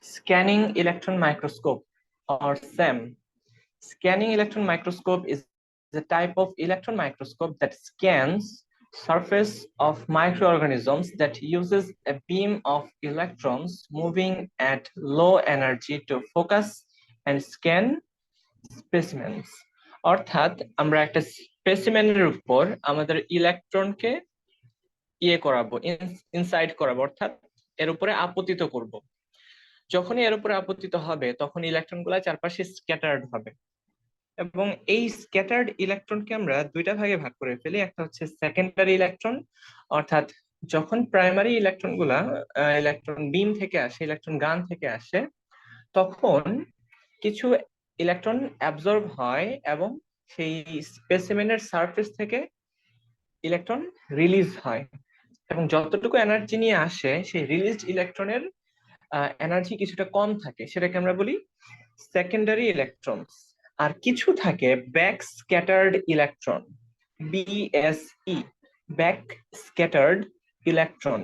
Scanning electron microscope, or SEM. Scanning electron microscope is a type of electron microscope that scans surface of microorganisms that uses a beam of electrons moving at low energy to focus and scan specimens. অর্থাৎ আমরা একটা স্পেসিমেনের উপর আমাদের ইলেকট্রনকে করাবো, inside করাবো, অর্থাৎ এর উপরে আপতিত করব। যখনই এর উপরে আপতিত হবে তখন ইলেকট্রনগুলো চারপাশে স্ক্যাটার্ড হবে, এবং এই স্ক্যাটার্ড ইলেকট্রনকে আমরা দুইটা ভাগে ভাগ করে ফেলি। একটা হচ্ছে সেকেন্ডারি ইলেকট্রন, অর্থাৎ যখন প্রাইমারি ইলেকট্রনগুলা ইলেকট্রন বিম থেকে আসে, ইলেকট্রন গান থেকে আসে, তখন কিছু ইলেকট্রন অ্যাবজর্ব হয় এবং সেই স্পেসিমেনের সারফেস থেকে ইলেকট্রন রিলিজ হয়, এবং যতটুকু এনার্জি নিয়ে আসে সেই রিলিজড ইলেকট্রনের এনার্জি কিছুটা কম থাকে, সেটাকে আমরা বলি সেকেন্ডারি ইলেকট্রনস। আর কিছু থাকে back scattered electron, BSE, back scattered electron.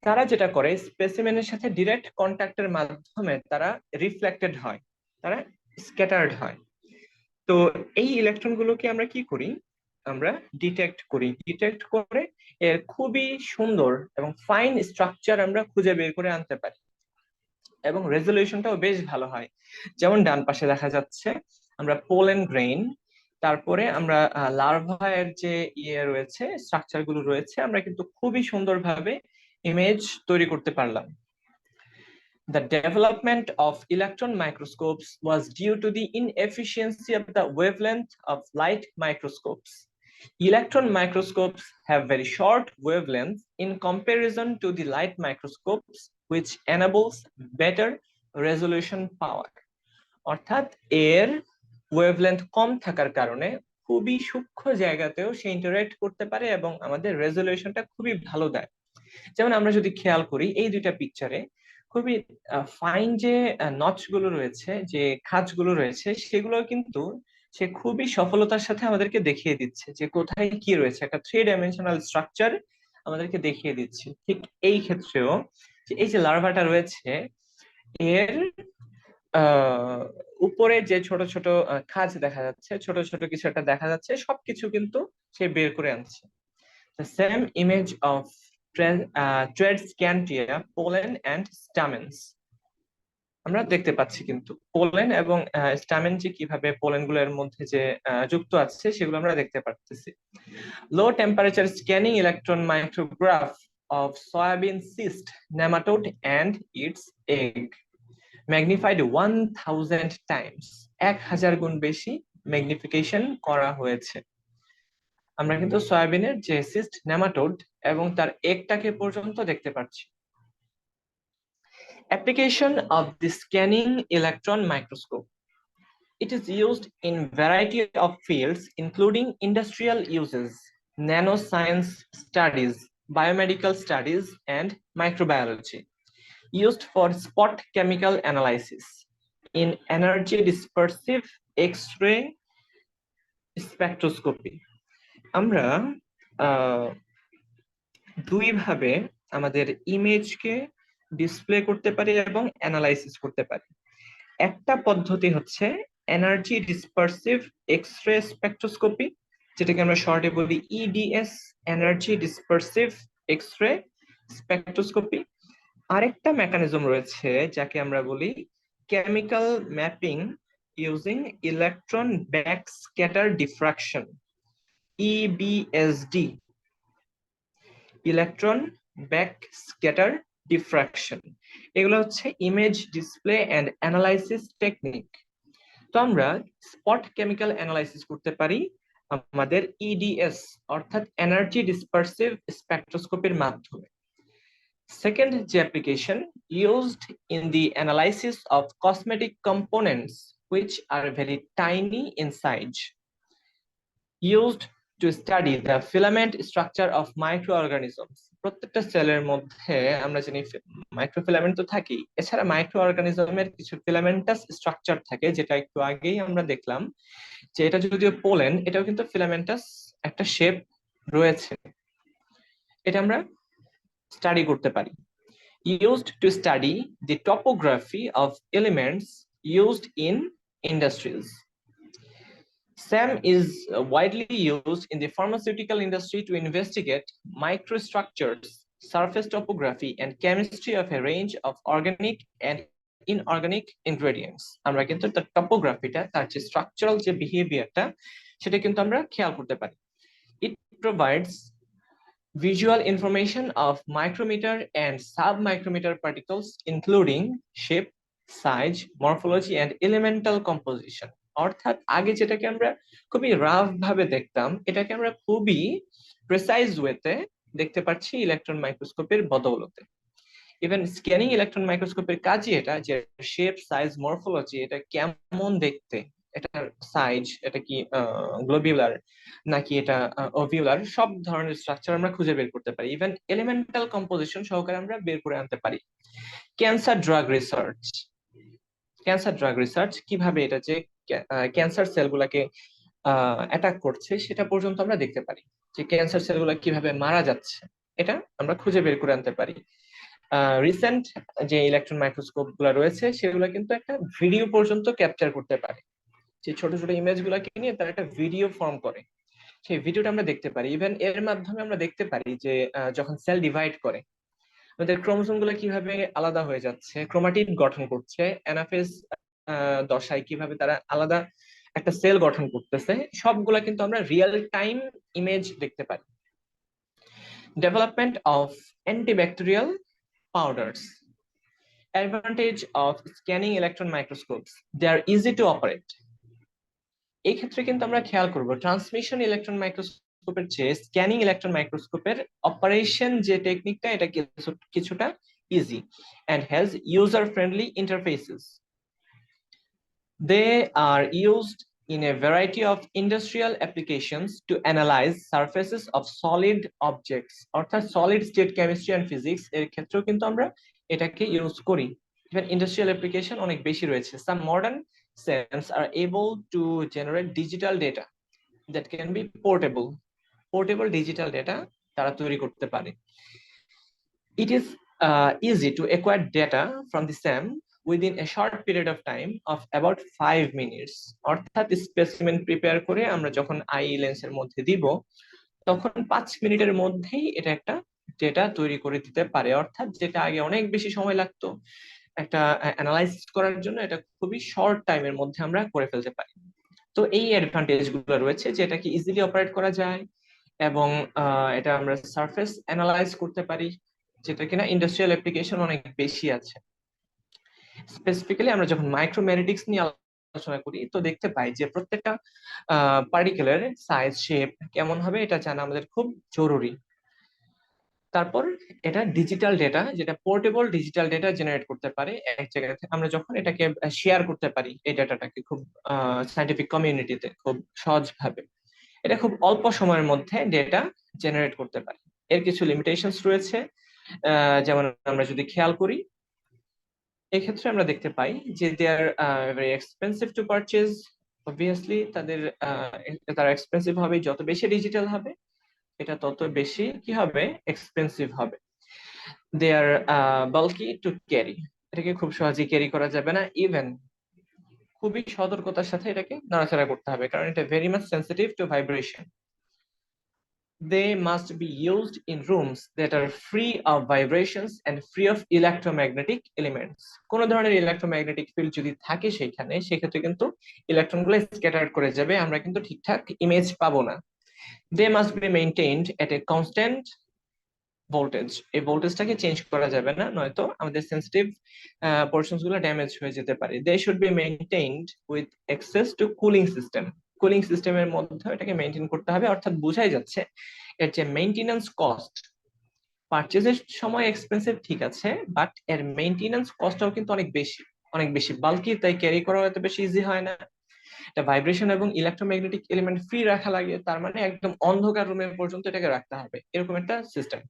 তারা যেটা করে স্পেসিমেনের সাথে ডিরেক্ট কন্ট্যাক্টের মাধ্যমে তারা রিফ্লেক্টেড হয়, তারা স্ক্যাটার্ড হয়। তো এই ইলেকট্রন গুলোকে আমরা কি করি, আমরা ডিটেক্ট করি। ডিটেক্ট করে এর খুবই সুন্দর এবং ফাইন স্ট্রাকচার আমরা খুঁজে বের করে আনতে পারি, এবং রেজলিউশনটাও বেশ ভালো হয়। যেমন ডান পাশে দেখা যাচ্ছে আমরা পোলেন গ্রেইন, তারপরে আমরা লার্ভার যে রয়েছে, স্ট্রাকচার গুলো রয়েছে, আমরা কিন্তু খুবই সুন্দরভাবে ইমেজ তৈরি করতে পারলাম। The development of electron microscopes was due to the inefficiency of the wavelength of light microscopes. Electron microscopes have very short wavelengths in comparison to the light microscopes, which enables better resolution power. অর্থাৎ এর wavelength কম থাকার কারণে খুবই সূক্ষ্ম জায়গাতেও সে interact করতে পারে এবং আমাদের রেজলিউশনটা খুবই ভালো দেয়। যেমন আমরা যদি খেয়াল করি এই দুইটা পিকচারে খুবই ফাইন যে নচ গুলো রয়েছে, যে খাঁজগুলো রয়েছে, সেগুলো কিন্তু সে খুবই সফলতার সাথে আমাদেরকে দেখিয়ে দিচ্ছে যে কোথায় কি রয়েছে, একটা 3 ডাইমেনশনাল স্ট্রাকচার আমাদেরকে দেখিয়ে দিচ্ছে। ঠিক এই ক্ষেত্রেও এই যে লার্ভাটা রয়েছে, এর উপরে যে ছোট ছোট খাঁজ দেখা যাচ্ছে, ছোট ছোট কিছু একটা দেখা যাচ্ছে, সবকিছু কিন্তু সে বের করে আনছে। The same image of Tradescantia, pollen and stamens আমরা দেখতে পাচ্ছি, কিন্তু পোলেন এবং স্টামেন যে কিভাবে পোলেন গুলোর মধ্যে যে যুক্ত আছে সেগুলো আমরা দেখতে পাচ্ছি। লো temperature scanning electron micrograph of soybean cyst nematode and its egg magnified 1000 times, 1000 গুণ বেশি ম্যাগনিফিকেশন করা হয়েছে। আমরা কিন্তু সয়াবিনের যে সিস্ট নেমাটোড এবং তার এগটাকে পর্যন্ত দেখতে পাচ্ছি। Application of the scanning electron microscope. It is used in variety of fields including industrial uses, nanoscience studies, biomedical studies, and microbiology. Used for spot chemical analysis, in energy dispersive X-ray spectroscopy. আমরা দুই ভাবে আমাদের ইমেজকে display করতে পারি এবং analysis করতে পারি। একটা পদ্ধতি হচ্ছে এনার্জি ডিসপারসিভ এক্স-রে স্পেকট্রোস্কোপি, যেটাকে আমরা শর্টে বলি EDS, energy dispersive X-ray spectroscopy. আরেকটা মেকানিজম রয়েছে যাকে আমরা বলি chemical mapping using electron backscatter diffraction, EBSD, electron backscatter diffraction. এগুলো হচ্ছে image display and analysis technique. তো আমরা স্পট কেমিক্যাল অ্যানালাইসিস করতে পারি আমাদের ইডিএস অর্থাৎ এনার্জি ডিসপারসিভ স্পেকট্রোস্কোপির মাধ্যমে। সেকেন্ড যে application, used in the analysis of cosmetic components which are very tiny in size, used to study the filament structure of microorganisms. প্রত্যেকটা সেলের মধ্যে আমরা জানি মাইক্রোফিলামেন্ট তো থাকেই, এছাড়া মাইক্রো অর্গানিজমের কিছু ফিলামেন্টাস স্ট্রাকচার থাকে, যেটা একটু আগেই আমরা দেখলাম যে এটা যদিও পোলেন, এটাও কিন্তু ফিলামেন্টাস একটা শেপ রয়েছে, এটা আমরা স্টাডি করতে পারি। used to study the topography of elements used in industries. SEM is widely used in the pharmaceutical industry to investigate microstructures, surface topography, and chemistry of a range of organic and inorganic ingredients. আমরা কিন্তু তার টপোগ্রাফিটা, তার যে structural যে বিহেভিয়ারটা, সেটা কিন্তু আমরা খেয়াল করতে পারি। It provides visual information of micrometer and submicrometer particles, including shape, size, morphology, and elemental composition. অর্থাৎ আগে যেটাকে আমরা খুবই রাফ ভাবে দেখতাম, এটাকে আমরা খুবই প্রেসাইজ ওয়েতে দেখতে পাচ্ছি ইলেকট্রন মাইক্রোস্কোপের বদৌলতে। ইভেন স্ক্যানিং ইলেকট্রন মাইক্রোস্কোপের কাজই এটা, যে শেপ, সাইজ, মরফোলজি, এটা কেমন দেখতে, এটার সাইজ, এটা কি গ্লোবিউলার নাকি এটা ওভিউলার, সব ধরনের স্ট্রাকচার আমরা খুঁজে বের করতে পারি। ইভেন এলিমেন্টাল কম্পোজিশন সহকারে আমরা বের করে আনতে পারি। ক্যান্সার ড্রাগ রিসার্চ কিভাবে এটা যে ক্যান্সার সেলগুলোকে অ্যাটাক করছে সেটা পর্যন্ত আমরা দেখতে পারি, যে ক্যান্সার সেলগুলো কিভাবে মারা যাচ্ছে, এটা আমরা খুঁজে বের করে আনতে পারি। রিসেন্ট যে ইলেকট্রন মাইক্রোস্কোপ গুলো রয়েছে সেগুলো কিন্তু একটা ভিডিও পর্যন্ত ক্যাপচার করতে পারে, যে ছোট ছোট ইমেজ গুলাকে নিয়ে তারা একটা ভিডিও ফর্ম করে, সেই ভিডিওটা আমরা দেখতে পারি। ইভেন এর মাধ্যমে আমরা দেখতে পারি যে যখন সেল ডিভাইড করে আমাদের ক্রোমোসোম গুলো কিভাবে আলাদা হয়ে যাচ্ছে, ক্রোমাটিড গঠন করছে, অ্যানাফেজ দশায় কিভাবে তারা আলাদা একটা সেল গঠন করতেছে, সবগুলা কিন্তু আমরা রিয়েল টাইম ইমেজ দেখতে পারি। Development of antibacterial powders. Advantage of scanning electron microscopes: they are easy to operate. এই ক্ষেত্রে কিন্তু আমরা খেয়াল করব ট্রান্সমিশন ইলেকট্রন মাইক্রোস্কোপের চেয়ে স্ক্যানিং ইলেকট্রন মাইক্রোস্কোপের অপারেশন যে টেকনিকটা, এটা কিছুটা easy and has user friendly interfaces. They are used in a variety of industrial applications to analyze surfaces of solid objects. অর্থাৎ solid state chemistry and physics এর ক্ষেত্রেও কিন্তু আমরা এটাকে ইউজ করি। Even industrial application অনেক বেশি রয়েছে। Some modern SEMs are able to generate digital data that can be portable. Portable digital data তারা তৈরি করতে পারে। It is easy to acquire data from the SEM within a short period of time of about 5 minutes. অর্থাৎ specimen prepare করে আমরা যখন I লেন্সের মধ্যে দিব, তখন 5 মিনিটের মধ্যেই এটা একটা ডেটা তৈরি করে দিতে পারে। অর্থাৎ যেটা আগে অনেক বেশি সময় লাগতো একটা অ্যানালাইসিস করার জন্য, এটা খুবই শর্ট টাইমের মধ্যে আমরা করে ফেলতে পারি। তো এই অ্যাডভান্টেজ গুলো রয়েছে, যে এটাকে ইজিলি অপারেট করা যায় এবং এটা আমরা সারফেস অ্যানালাইজ করতে পারি, যেটা কিনা ইন্ডাস্ট্রিয়াল অ্যাপ্লিকেশন অনেক বেশি আছে। স্পেসিফিক্যালি আমরা যখন মাইক্রোম্যাগনেটিক্স নিয়ে আলোচনা করি, তো দেখতে পাই যে প্রত্যেকটা পার্টিকেলের সাইজ, শেপ কেমন হবে এটা জানা আমাদের খুব জরুরি। তারপর এটা ডিজিটাল ডেটা, যেটা পোর্টেবল ডিজিটাল ডেটা জেনারেট করতে পারে এক জায়গা থেকে। আমরা যখন এটাকে শেয়ার করতে পারি এই ডেটাটাকে খুব সায়েন্টিফিক কমিউনিটিতে খুব সহজভাবে, এটা খুব অল্প সময়ের মধ্যে ডেটা জেনারেট করতে পারে। এর কিছু লিমিটেশনস রয়েছে, যেমন আমরা যদি খেয়াল করি, এক্ষেত্রে আমরা দেখতে পাই যে they are very expensive to purchase. Obviously তারা এক্সপেন্সিভ হবে, যত বেশি ডিজিটাল হবে এটা তত বেশি কি হবে, এক্সপেন্সিভ হবে। দে আর বাল্কি টু ক্যারি, এটাকে খুব সহজে ক্যারি করা যাবে না। ইভেন খুবই সতর্কতার সাথে এটাকে নাড়াচাড়া করতে হবে, কারণ এটা very much sensitive two vibration. They must be used in rooms that are free of vibrations and free of electromagnetic elements. কোন ধরনের ইলেকট্রোম্যাগনেটিক ফিল্ড যদি থাকে সেখানে, সেক্ষেত্রে কিন্তু ইলেকট্রনগুলো স্ক্যাটার করে যাবে, আমরা কিন্তু ঠিকঠাক ইমেজ পাবো না। They must be maintained at a constant voltage. এই ভোল্টেজটাকে চেঞ্জ করা যাবে না, নয়তো আমাদের সেন্সিটিভ পোরশনস গুলো ড্যামেজ হয়ে যেতে পারে। They should be maintained with access to cooling system. Cooling সিস্টেমের মধ্যে এটাকে মেইনটেইন করতে হবে। অর্থাৎ বোঝাই যাচ্ছে এর যে মেইনটেনেন্স কস্ট, পারচেজের সময় এক্সপেন্সিভ ঠিক আছে, বাট এর মেইনটেনেন্স কস্টটাও কিন্তু অনেক বেশি বাল্কি, তাই ক্যারি করা এত বেশি ইজি হয় না। এটা ভাইব্রেশন এবং ইলেকট্রোম্যাগনেটিক এলিমেন্ট ফ্রি রাখা লাগে, তার মানে একদম অন্ধকার রুমে পর্যন্ত এটাকে রাখতে হবে, এরকম একটা সিস্টেম।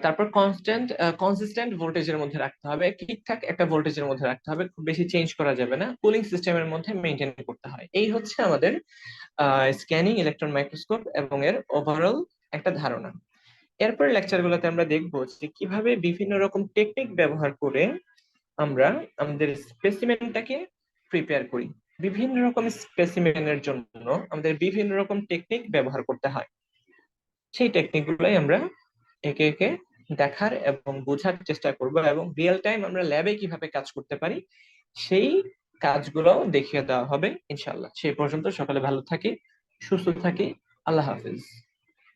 তারপর কনসিস্টেন্ট ভোল্টেজের মধ্যে রাখতে হবে, ঠিকঠাক একটা ভোল্টেজের মধ্যে রাখতে হবে, খুব বেশি চেঞ্জ করা যাবে না, কুলিং সিস্টেমের মধ্যে মেইনটেইন করতে হয়। এই হচ্ছে আমাদের স্ক্যানিং ইলেকট্রন মাইক্রোস্কোপ এবং এর ওভারঅল একটা ধারণা। এরপরে লেকচারগুলোতে আমরা দেখব যে কিভাবে বিভিন্ন রকম টেকনিক ব্যবহার করে আমরা আমাদের স্পেসিমেনটাকে প্রিপেয়ার করি। বিভিন্ন রকম স্পেসিমেনের জন্য আমাদের বিভিন্ন রকম টেকনিক ব্যবহার করতে হয়। সেই টেকনিক গুলোই আমরা একে একে দেখার এবং বোঝার চেষ্টা করব, এবং রিয়েল টাইম আমরা ল্যাবে কিভাবে কাজ করতে পারি সেই কাজগুলো দেখিয়ে দেওয়া হবে ইনশাআল্লাহ। সেই পর্যন্ত সকলে ভালো থাকি, সুস্থ থাকি। আল্লাহ হাফিজ।